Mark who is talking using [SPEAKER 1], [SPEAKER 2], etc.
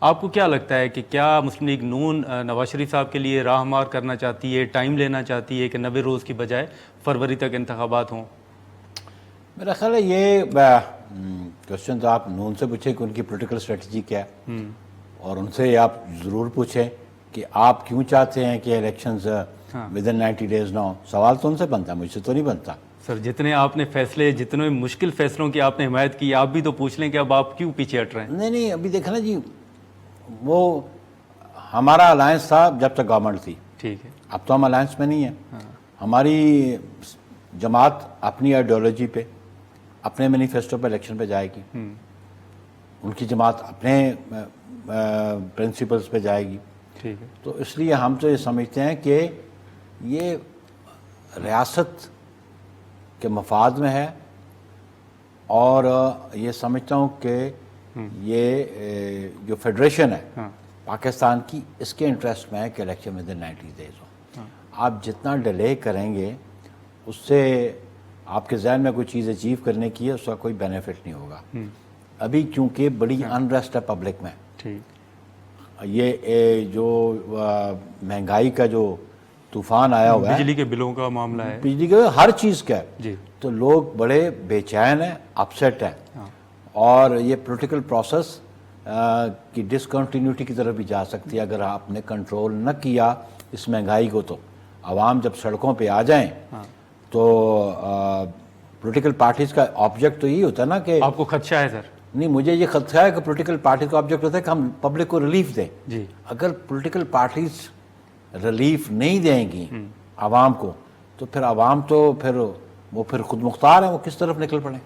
[SPEAKER 1] آپ کو کیا لگتا ہے کہ کیا مسلم لیگ نون نواز شریف صاحب کے لیے راہ ہموار کرنا چاہتی ہے، ٹائم لینا چاہتی ہے کہ 90 روز کی بجائے فروری تک انتخابات ہوں؟
[SPEAKER 2] میرا خیال ہے یہ کوشچن تو آپ نون سے پوچھیں کہ ان کی پولیٹیکل اسٹریٹجی کیا ہے، اور ان سے آپ ضرور پوچھیں کہ آپ کیوں چاہتے ہیں کہ الیکشنز ودن 90 days نہ ہوں. سوال تو ان سے بنتا ہے، مجھ سے تو نہیں بنتا.
[SPEAKER 1] سر جتنے آپ نے فیصلے، جتنے مشکل فیصلوں کی آپ نے حمایت کی، آپ بھی تو پوچھ لیں کہ اب آپ کیوں پیچھے ہٹ رہے ہیں؟
[SPEAKER 2] نہیں ابھی دیکھیں نا جی، وہ ہمارا الائنس تھا جب تک گورنمنٹ تھی.
[SPEAKER 1] ٹھیک ہے.
[SPEAKER 2] اب تو ہم الائنس میں نہیں ہیں. ہماری جماعت اپنی آئیڈیالوجی پہ، اپنے مینیفیسٹو پہ الیکشن پہ جائے گی. ان کی جماعت اپنے پرنسپلز پہ جائے گی.
[SPEAKER 1] ٹھیک ہے.
[SPEAKER 2] تو اس لیے ہم تو یہ سمجھتے ہیں کہ یہ ریاست کے مفاد میں ہے، اور یہ سمجھتا ہوں کہ یہ جو فیڈریشن ہے پاکستان کی، اس کے انٹرسٹ میں ہے کہ الیکشن ودن 90 days ہو. آپ جتنا ڈیلے کریں گے اس سے آپ کے ذہن میں کوئی چیز اچیو کرنے کی ہے، اس کا کوئی بینیفٹ نہیں ہوگا. ابھی کیونکہ بڑی انریسٹ ہے پبلک میں، یہ جو مہنگائی کا جو طوفان آیا ہوا ہے،
[SPEAKER 1] بجلی کے بلوں کا معاملہ ہے،
[SPEAKER 2] بجلی کے ہر چیز کا ہے،
[SPEAKER 1] جی،
[SPEAKER 2] تو لوگ بڑے بے چین ہیں، اپسیٹ ہیں. اور یہ پولیٹیکل پروسیس کی ڈسکنٹینیوٹی کی طرف بھی جا سکتی ہے اگر آپ نے کنٹرول نہ کیا اس مہنگائی کو. تو عوام جب سڑکوں پہ آ جائیں تو پولیٹیکل پارٹیز کا آبجیکٹ تو یہی ہوتا ہے نا کہ
[SPEAKER 1] آپ کو خدشہ ہے سر؟
[SPEAKER 2] نہیں، مجھے یہ خدشہ ہے کہ پولیٹیکل پارٹیز کا آبجیکٹ ہوتا ہے کہ ہم پبلک کو ریلیف دیں.
[SPEAKER 1] جی.
[SPEAKER 2] اگر پولیٹیکل پارٹیز ریلیف نہیں دیں گی عوام کو، تو پھر عوام تو پھر خود مختار ہیں، وہ کس طرف نکل پڑیں.